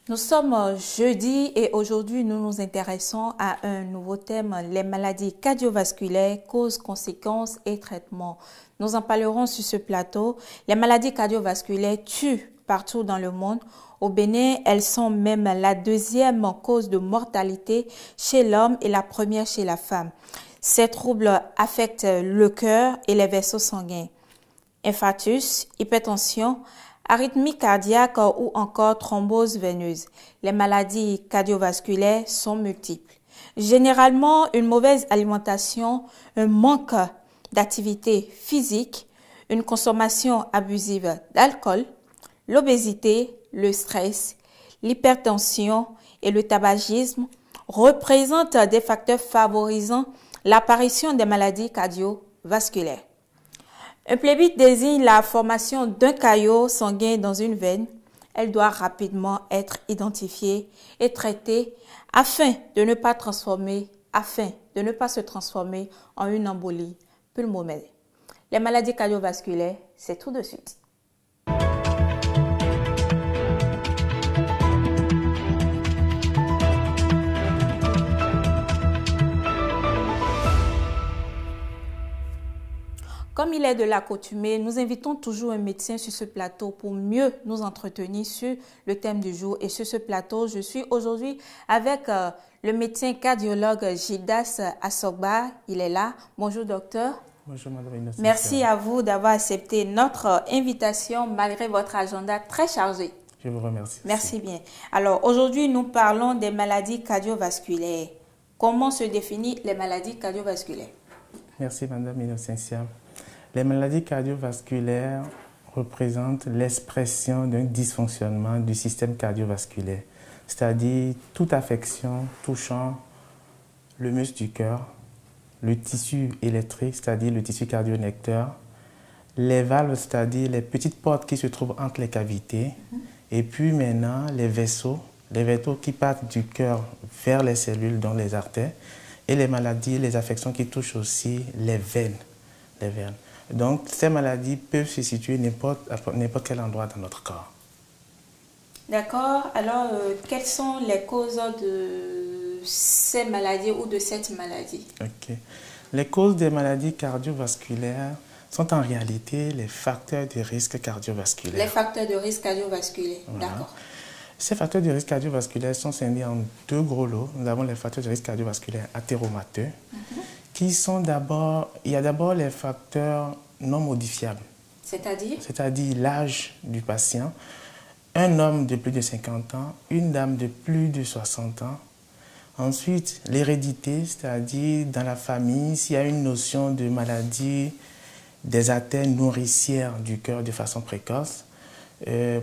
Nous sommes jeudi et aujourd'hui nous nous intéressons à un nouveau thème, les maladies cardiovasculaires, causes, conséquences et traitements. Nous en parlerons sur ce plateau. Les maladies cardiovasculaires tuent partout dans le monde. Au Bénin, elles sont même la deuxième cause de mortalité chez l'homme et la première chez la femme. Ces troubles affectent le cœur et les vaisseaux sanguins. Infarctus, hypertension, arythmie cardiaque ou encore thrombose veineuse. Les maladies cardiovasculaires sont multiples. Généralement, une mauvaise alimentation, un manque d'activité physique, une consommation abusive d'alcool, l'obésité, le stress, l'hypertension et le tabagisme représentent des facteurs favorisant l'apparition des maladies cardiovasculaires. Un phlébite désigne la formation d'un caillot sanguin dans une veine. Elle doit rapidement être identifiée et traitée afin de ne pas se transformer en une embolie pulmonaire. Les maladies cardiovasculaires, c'est tout de suite. Comme il est de l'accoutumée, nous invitons toujours un médecin sur ce plateau pour mieux nous entretenir sur le thème du jour. Et sur ce plateau, je suis aujourd'hui avec le médecin cardiologue Gildas Assogba. Il est là. Bonjour docteur. Bonjour madame Innocence. Merci à vous d'avoir accepté notre invitation malgré votre agenda très chargé. Je vous remercie. Merci bien. Alors aujourd'hui, nous parlons des maladies cardiovasculaires. Comment se définissent les maladies cardiovasculaires? Merci madame Innocence. Les maladies cardiovasculaires représentent l'expression d'un dysfonctionnement du système cardiovasculaire, c'est-à-dire toute affection touchant le muscle du cœur, le tissu électrique, c'est-à-dire le tissu cardioconnecteur, les valves, c'est-à-dire les petites portes qui se trouvent entre les cavités, et puis maintenant les vaisseaux qui partent du cœur vers les cellules, dont les artères, et les maladies, les affections qui touchent aussi les veines. Donc, ces maladies peuvent se situer à n'importe quel endroit dans notre corps. D'accord. Alors, quelles sont les causes de ces maladies ou de cette maladie? Ok. Les causes des maladies cardiovasculaires sont en réalité les facteurs de risque cardiovasculaire. Les facteurs de risque cardiovasculaire, voilà. D'accord. Ces facteurs de risque cardiovasculaire sont scindés en deux gros lots. Nous avons les facteurs de risque cardiovasculaire athéromateux, qui sont d'abord, il y a d'abord les facteurs non modifiables. C'est-à-dire? C'est-à-dire l'âge du patient. Un homme de plus de 50 ans, une dame de plus de 60 ans. Ensuite, l'hérédité, c'est-à-dire dans la famille, s'il y a une notion de maladie des artères nourricières du cœur de façon précoce.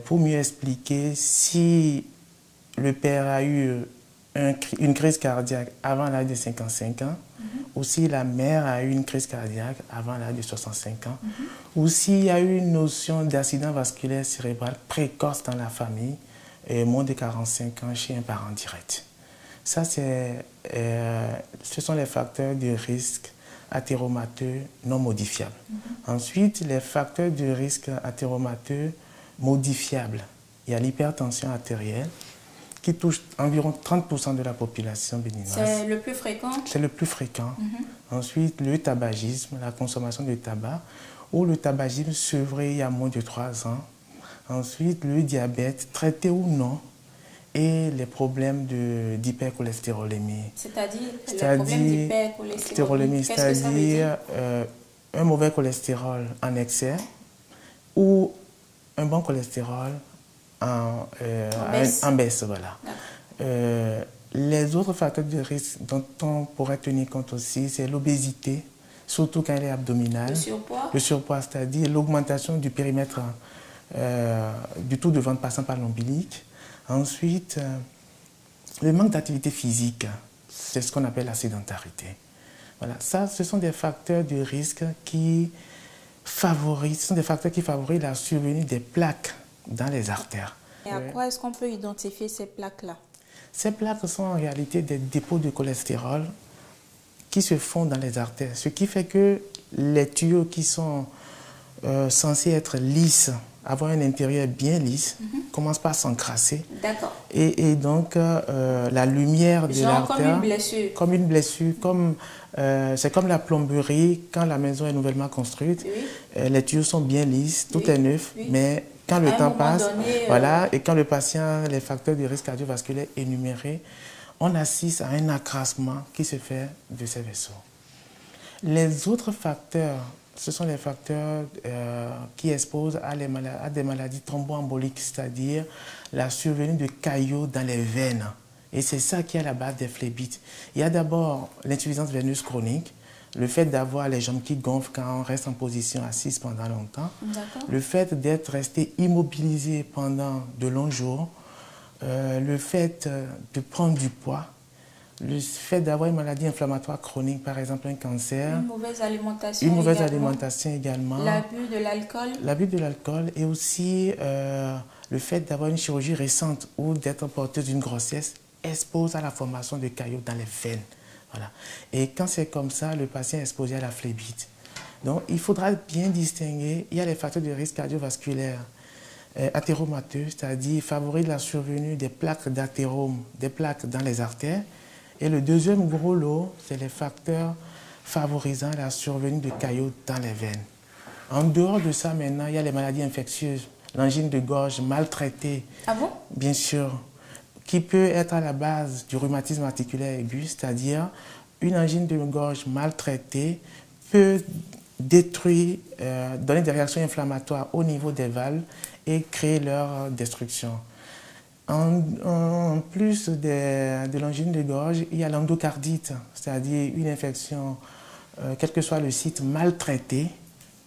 Pour mieux expliquer, si le père a eu une crise cardiaque avant l'âge de 55 ans, ou si la mère a eu une crise cardiaque avant l'âge de 65 ans, ou s'il y a eu une notion d'accident vasculaire cérébral précoce dans la famille, moins de 45 ans chez un parent direct. Ça, ce sont les facteurs de risque athéromateux non modifiables. Ensuite, les facteurs de risque athéromateux modifiables. Il y a l'hypertension artérielle, qui touche environ 30% de la population béninoise. C'est le plus fréquent? C'est le plus fréquent. Ensuite, le tabagisme, la consommation de tabac, ou le tabagisme sevré il y a moins de 3 ans. Ensuite, le diabète, traité ou non, et les problèmes d'hypercholestérolémie. C'est-à-dire les problèmes d'hypercholestérolémie, c'est-à-dire un mauvais cholestérol en excès ou un bon cholestérol en baisse. Voilà. Les autres facteurs de risque dont on pourrait tenir compte aussi, c'est l'obésité, surtout quand elle est abdominale. Le surpoids? Le surpoids, c'est-à-dire l'augmentation du périmètre du tour de ventre passant par l'ombilic. Ensuite, le manque d'activité physique, c'est ce qu'on appelle la sédentarité. Voilà. Ça, ce sont des facteurs de risque qui favorisent la survenue des plaques dans les artères. Et à quoi est-ce qu'on peut identifier ces plaques-là? Ces plaques sont en réalité des dépôts de cholestérol qui se font dans les artères, ce qui fait que les tuyaux qui sont censés être lisses, avoir un intérieur bien lisse, commence par s'encrasser. D'accord. Et donc, la lumière de l'artère... Comme une blessure. Comme une blessure. C'est comme la plomberie, quand la maison est nouvellement construite. Oui. Les tuyaux sont bien lisses, tout est neuf, mais quand le temps passe, voilà, et quand le patient, les facteurs de risque cardiovasculaire énumérés, on assiste à un accrassement qui se fait de ces vaisseaux. Les autres facteurs, ce sont les facteurs qui exposent à des maladies thromboemboliques, c'est-à-dire la survenue de caillots dans les veines. Et c'est ça qui est à la base des phlébites. Il y a d'abord l'insuffisance veineuse chronique, le fait d'avoir les jambes qui gonflent quand on reste en position assise pendant longtemps, le fait d'être resté immobilisé pendant de longs jours, le fait de prendre du poids, le fait d'avoir une maladie inflammatoire chronique, par exemple un cancer. Une mauvaise alimentation. Une mauvaise alimentation également. L'abus de l'alcool. L'abus de l'alcool et aussi le fait d'avoir une chirurgie récente ou d'être porteuse d'une grossesse expose à la formation de caillots dans les veines. Voilà. Et quand c'est comme ça, le patient est exposé à la phlébite. Donc il faudra bien distinguer, il y a les facteurs de risque cardiovasculaire athéromateux, c'est-à-dire favorisent la survenue des plaques d'athérome, des plaques dans les artères. Et le deuxième gros lot, c'est les facteurs favorisant la survenue de caillots dans les veines. En dehors de ça, maintenant, il y a les maladies infectieuses, l'angine de gorge mal traitée. Ah bon? Bien sûr, qui peut être à la base du rhumatisme articulaire aigu, c'est-à-dire une angine de gorge mal traitée peut détruire, donner des réactions inflammatoires au niveau des valves et créer leur destruction. En plus de l'angine de gorge, il y a l'endocardite, c'est-à-dire une infection, quel que soit le site, mal traité,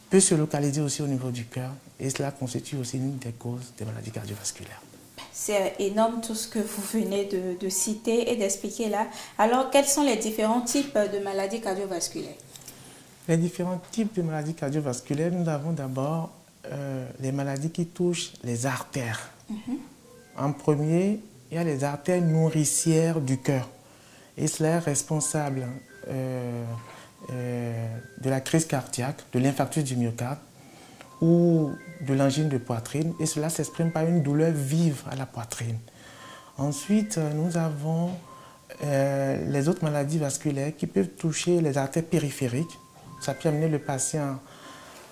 peut se localiser aussi au niveau du cœur et cela constitue aussi une des causes des maladies cardiovasculaires. C'est énorme tout ce que vous venez de citer et d'expliquer là. Alors, quels sont les différents types de maladies cardiovasculaires? Les différents types de maladies cardiovasculaires, nous avons d'abord les maladies qui touchent les artères. En premier, il y a les artères nourricières du cœur. Et cela est responsable de la crise cardiaque, de l'infarctus du myocarde ou de l'angine de poitrine. Et cela s'exprime par une douleur vive à la poitrine. Ensuite, nous avons les autres maladies vasculaires qui peuvent toucher les artères périphériques. Ça peut amener le patient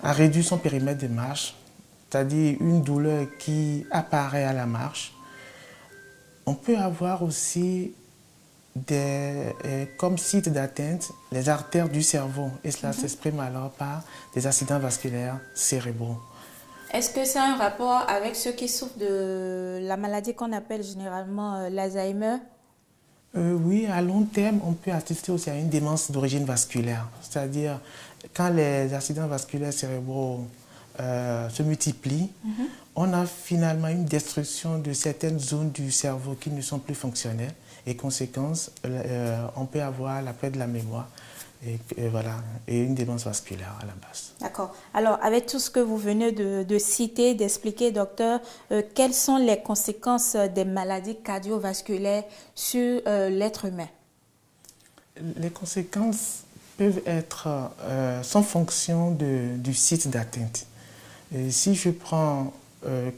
à réduire son périmètre de marche, c'est-à-dire une douleur qui apparaît à la marche. On peut avoir aussi comme site d'atteinte les artères du cerveau et cela s'exprime alors par des accidents vasculaires cérébraux. Est-ce que ça a un rapport avec ceux qui souffrent de la maladie qu'on appelle généralement l'Alzheimer? Oui, à long terme, on peut assister aussi à une démence d'origine vasculaire, c'est-à-dire quand les accidents vasculaires cérébraux se multiplient, on a finalement une destruction de certaines zones du cerveau qui ne sont plus fonctionnelles et conséquence, on peut avoir la perte de la mémoire et une démence vasculaire à la base. D'accord. Alors, avec tout ce que vous venez de citer, d'expliquer, docteur, quelles sont les conséquences des maladies cardiovasculaires sur l'être humain? Les conséquences peuvent être sans fonction du site d'atteinte. Si je prends,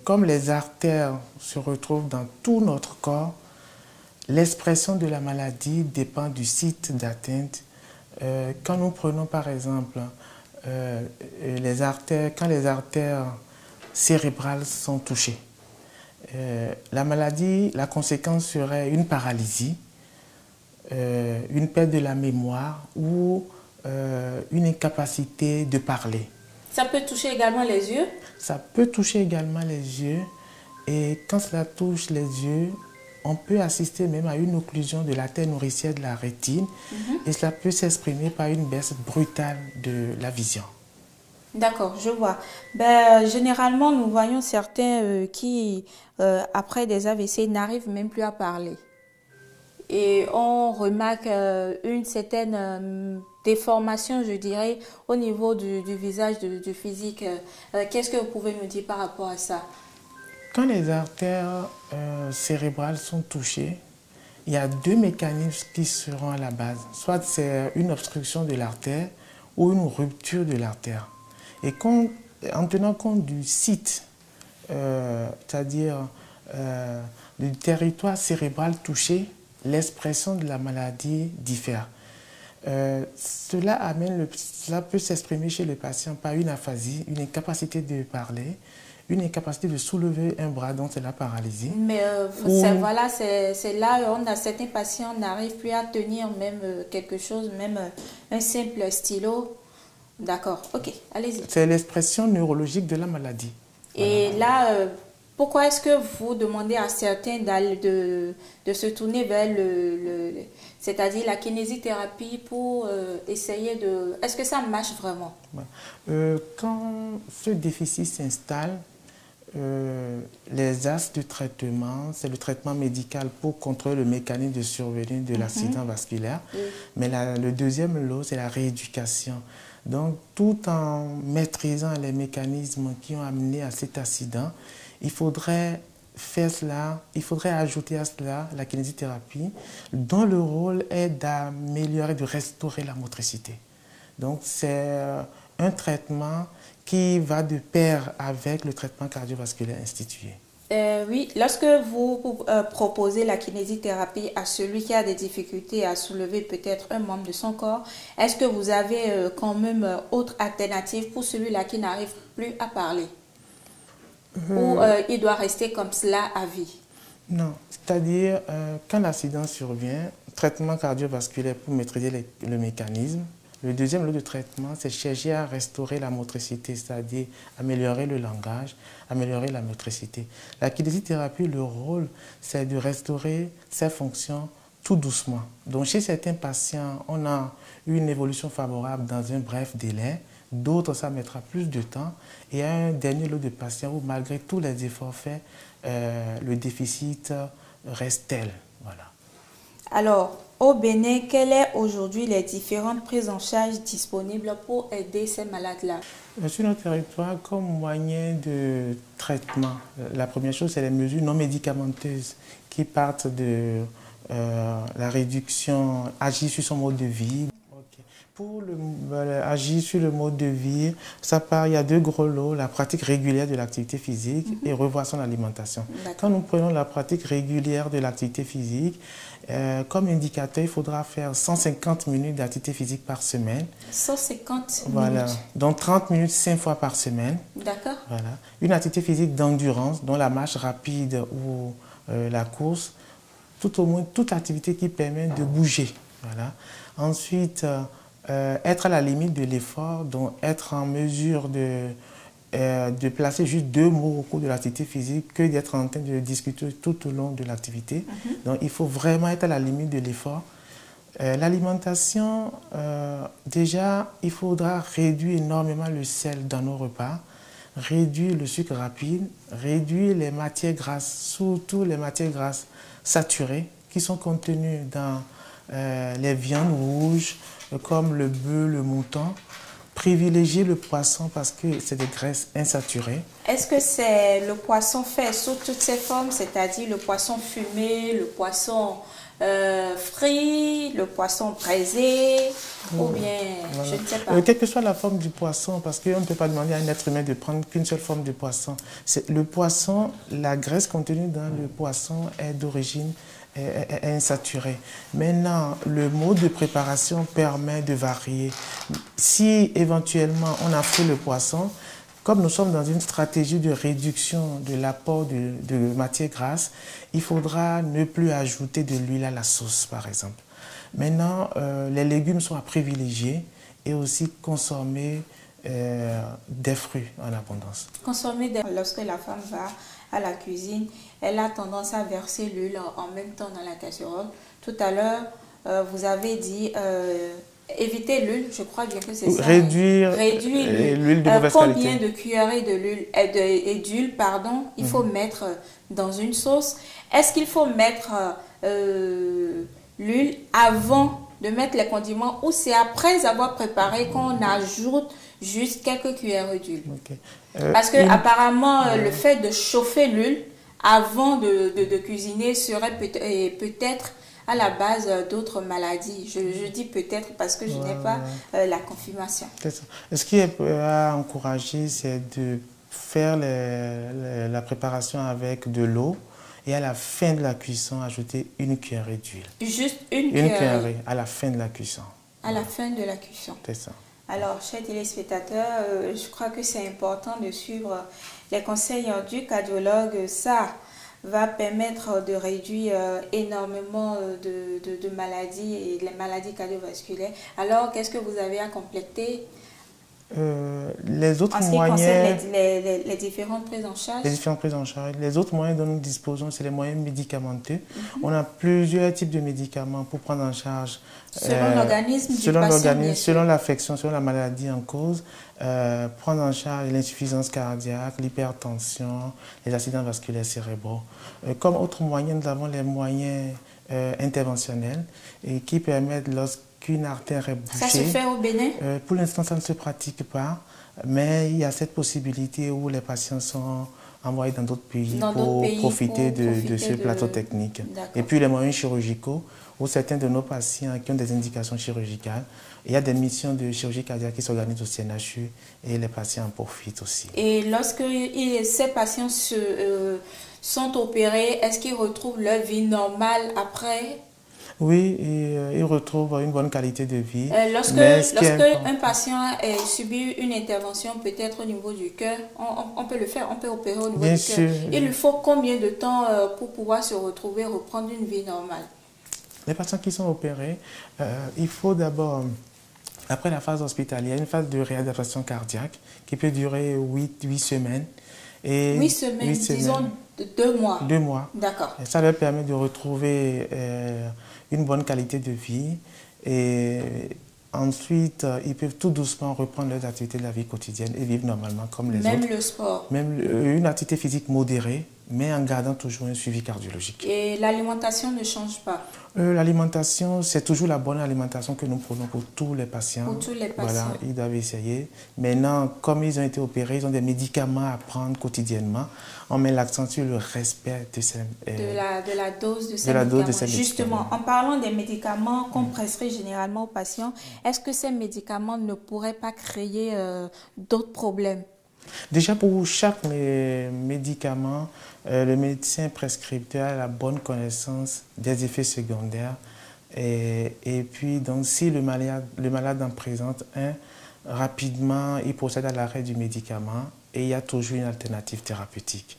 comme les artères se retrouvent dans tout notre corps, l'expression de la maladie dépend du site d'atteinte. Quand nous prenons par exemple les artères, quand les artères cérébrales sont touchées, la maladie, la conséquence serait une paralysie, une perte de la mémoire ou une incapacité de parler. Ça peut toucher également les yeux? Ça peut toucher également les yeux et quand cela touche les yeux, on peut assister même à une occlusion de l'artère nourricière de la rétine et cela peut s'exprimer par une baisse brutale de la vision. D'accord, je vois. Généralement, nous voyons certains qui, après des AVC, n'arrivent même plus à parler. Et on remarque une certaine déformation, je dirais, au niveau du visage, du physique. Qu'est-ce que vous pouvez nous dire par rapport à ça? Quand les artères cérébrales sont touchées, il y a deux mécanismes qui seront à la base. Soit c'est une obstruction de l'artère ou une rupture de l'artère. Et en tenant compte du site, c'est-à-dire du territoire cérébral touché, l'expression de la maladie diffère. Cela peut s'exprimer chez le patient par une aphasie, une incapacité de parler, une incapacité de soulever un bras, donc c'est la paralysie. Mais voilà, c'est là où certains patients n'arrivent plus à tenir même quelque chose, même un simple stylo. D'accord, ok, allez-y. C'est l'expression neurologique de la maladie. Et là, pourquoi est-ce que vous demandez à certains de se tourner vers c'est-à-dire la kinésithérapie pour essayer de... Est-ce que ça marche vraiment? Quand ce déficit s'installe, les axes de traitement, c'est le traitement médical pour contrôler le mécanisme de survenue de l'accident vasculaire. Mais le deuxième lot, c'est la rééducation. Donc, tout en maîtrisant les mécanismes qui ont amené à cet accident, il faudrait faire cela, il faudrait ajouter à cela la kinésithérapie, dont le rôle est d'améliorer, de restaurer la motricité. Donc, c'est un traitement qui va de pair avec le traitement cardiovasculaire institué. Oui, lorsque vous proposez la kinésithérapie à celui qui a des difficultés à soulever peut-être un membre de son corps, est-ce que vous avez quand même autre alternative pour celui-là qui n'arrive plus à parler? Ou il doit rester comme cela à vie? Non, c'est-à-dire quand l'accident survient, traitement cardiovasculaire pour maîtriser le mécanisme. Le deuxième lot de traitement, c'est chercher à restaurer la motricité, c'est-à-dire améliorer le langage, améliorer la motricité. La kinésithérapie, le rôle, c'est de restaurer ses fonctions tout doucement. Donc chez certains patients, on a une évolution favorable dans un bref délai, d'autres, ça mettra plus de temps. Et il y a un dernier lot de patients où, malgré tous les efforts faits, le déficit reste tel. Voilà. Alors, au Bénin, quelles sont aujourd'hui les différentes prises en charge disponibles pour aider ces malades-là? Sur notre territoire, comme moyen de traitement, la première chose, c'est les mesures non médicamenteuses qui partent de la réduction, agir sur son mode de vie. Pour agir sur le mode de vie, ça part, il y a deux gros lots, la pratique régulière de l'activité physique et revoir son alimentation. Quand nous prenons la pratique régulière de l'activité physique, comme indicateur, il faudra faire 150 minutes d'activité physique par semaine. 150 voilà. minutes. Donc 30 minutes 5 fois par semaine. D'accord. Voilà. Une activité physique d'endurance, dont la marche rapide ou la course, tout au moins toute activité qui permet de bouger. Voilà. Ensuite, être à la limite de l'effort, donc être en mesure de placer juste 2 mots au cours de l'activité physique que d'être en train de discuter tout au long de l'activité. Donc il faut vraiment être à la limite de l'effort. L'alimentation, déjà, il faudra réduire énormément le sel dans nos repas, réduire le sucre rapide, réduire les matières grasses, surtout les matières grasses saturées qui sont contenues dans les viandes rouges, comme le bœuf, le mouton. Privilégier le poisson parce que c'est des graisses insaturées. Est-ce que c'est le poisson fait sous toutes ses formes, c'est-à-dire le poisson fumé, le poisson frit, le poisson braisé, ou bien, voilà. Je ne sais pas. Quelle que soit la forme du poisson, parce qu'on ne peut pas demander à un être humain de prendre qu'une seule forme de poisson. Le poisson, la graisse contenue dans le poisson est d'origine insaturée. Maintenant, le mode de préparation permet de varier. Si éventuellement on a fait le poisson, comme nous sommes dans une stratégie de réduction de l'apport de matières grasses, il faudra ne plus ajouter de l'huile à la sauce, par exemple. Maintenant, les légumes sont à privilégier et aussi consommer des fruits en abondance. Lorsque la femme va à la cuisine, elle a tendance à verser l'huile en même temps dans la casserole. Tout à l'heure, vous avez dit éviter l'huile, je crois bien que c'est ça. Réduire l'huile de mauvaise qualité. Combien de cuillerées d'huile il faut mettre dans une sauce? Est-ce qu'il faut mettre l'huile avant de mettre les condiments ou c'est après avoir préparé qu'on ajoute juste quelques cuillerées d'huile? Parce que apparemment le fait de chauffer l'huile avant de cuisiner serait peut-être à la base d'autres maladies. Je dis peut-être parce que je n'ai pas la confirmation. Ce qui est à encourager, c'est de faire la préparation avec de l'eau et à la fin de la cuisson, ajouter une cuillerée d'huile. Juste une cuillerée à la fin de la cuisson. À la fin de la cuisson. C'est ça. Alors, chers téléspectateurs, je crois que c'est important de suivre les conseils du cardiologue. Ça va permettre de réduire énormément de maladies et les maladies cardiovasculaires. Alors, qu'est-ce que vous avez à compléter les autres en ce qui moyens, concerne les différentes prises en charge? Les différentes prises en charge. Les autres moyens dont nous disposons, c'est les moyens médicamenteux. On a plusieurs types de médicaments pour prendre en charge. Selon l'organisme du patient, selon l'affection, selon la maladie en cause, prendre en charge l'insuffisance cardiaque, l'hypertension, les accidents vasculaires cérébraux. Comme autre moyen, nous avons les moyens interventionnels et qui permettent, lorsqu'une artère est bouchée... Ça se fait au Bénin? Pour l'instant, ça ne se pratique pas, mais il y a cette possibilité où les patients sont envoyés dans d'autres pays pour profiter de ce plateau technique. Et puis les moyens chirurgicaux, où certains de nos patients qui ont des indications chirurgicales, il y a des missions de chirurgie cardiaque qui s'organisent au CNHU et les patients en profitent aussi. Et lorsque ces patients sont opérés, est-ce qu'ils retrouvent leur vie normale après? Oui, ils retrouvent une bonne qualité de vie. Lorsque un patient a subi une intervention peut-être au niveau du cœur, on peut le faire, on peut opérer au niveau du cœur. Il lui faut combien de temps pour pouvoir se retrouver, reprendre une vie normale? Les patients qui sont opérés, il faut d'abord, après la phase hospitalière, une phase de réadaptation cardiaque qui peut durer 8 semaines. Et 8 semaines, disons 2 mois. 2 mois. D'accord. Ça leur permet de retrouver une bonne qualité de vie et ensuite ils peuvent tout doucement reprendre leurs activités de la vie quotidienne et vivre normalement comme les autres. Même le sport. Même une activité physique modérée, mais en gardant toujours un suivi cardiologique. Et l'alimentation ne change pas? L'alimentation, c'est toujours la bonne alimentation que nous prenons pour tous les patients. Pour tous les patients. Voilà, ils doivent essayer. Maintenant, comme ils ont été opérés, ils ont des médicaments à prendre quotidiennement. On met l'accent sur le respect de la dose de ces médicaments. Justement, en parlant des médicaments qu'on prescrit généralement aux patients, est-ce que ces médicaments ne pourraient pas créer d'autres problèmes? Déjà, pour chaque médicament, le médecin prescripteur a la bonne connaissance des effets secondaires. Et puis, donc, si le malade en présente un, rapidement, il procède à l'arrêt du médicament et il y a toujours une alternative thérapeutique.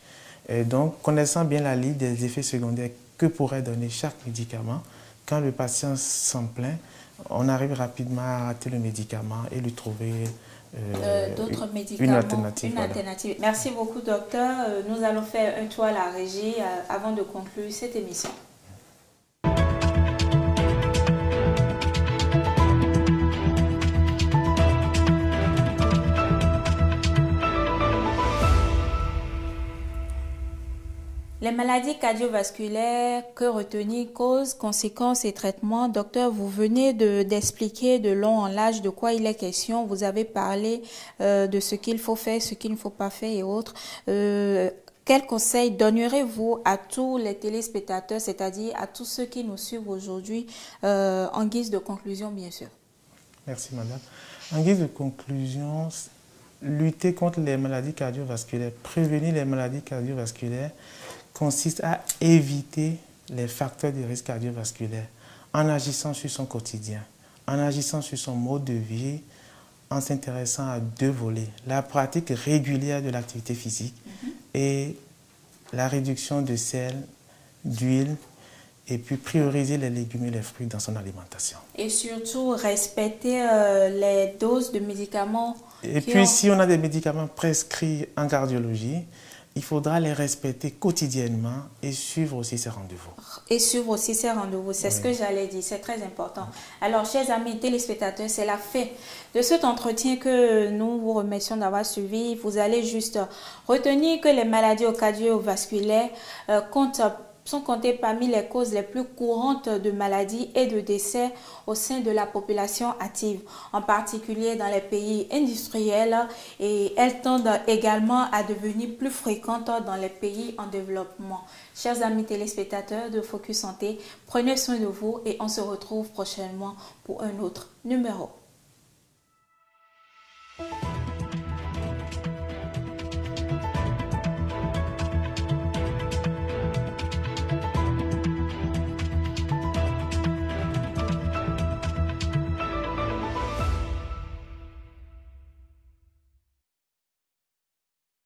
Et donc, connaissant bien la liste des effets secondaires que pourrait donner chaque médicament, quand le patient s'en plaint, on arrive rapidement à arrêter le médicament et lui trouver d'autres médicaments, une alternative. Merci beaucoup, docteur. Nous allons faire un tour à la régie avant de conclure cette émission. Les maladies cardiovasculaires, que retenir, causes, conséquences et traitements. Docteur, vous venez d'expliquer de long en large de quoi il est question. Vous avez parlé de ce qu'il faut faire, ce qu'il ne faut pas faire et autres. Quels conseils donnerez-vous à tous les téléspectateurs, c'est-à-dire à tous ceux qui nous suivent aujourd'hui, en guise de conclusion, bien sûr? Merci, madame. En guise de conclusion, lutter contre les maladies cardiovasculaires, prévenir les maladies cardiovasculaires, consiste à éviter les facteurs de risque cardiovasculaire en agissant sur son quotidien, en agissant sur son mode de vie, en s'intéressant à 2 volets, la pratique régulière de l'activité physique et la réduction de sel, d'huile, et puis prioriser les légumes et les fruits dans son alimentation. Et surtout respecter les doses de médicaments. Et puis si on a des médicaments prescrits en cardiologie, il faudra les respecter quotidiennement et suivre aussi ces rendez-vous. Et suivre aussi ces rendez-vous, c'est ce que j'allais dire, c'est très important. Alors, chers amis téléspectateurs, c'est la fin de cet entretien que nous vous remercions d'avoir suivi. Vous allez juste retenir que les maladies cardiovasculaires sont comptées parmi les causes les plus courantes de maladies et de décès au sein de la population active, en particulier dans les pays industriels, et elles tendent également à devenir plus fréquentes dans les pays en développement. Chers amis téléspectateurs de Focus Santé, prenez soin de vous et on se retrouve prochainement pour un autre numéro.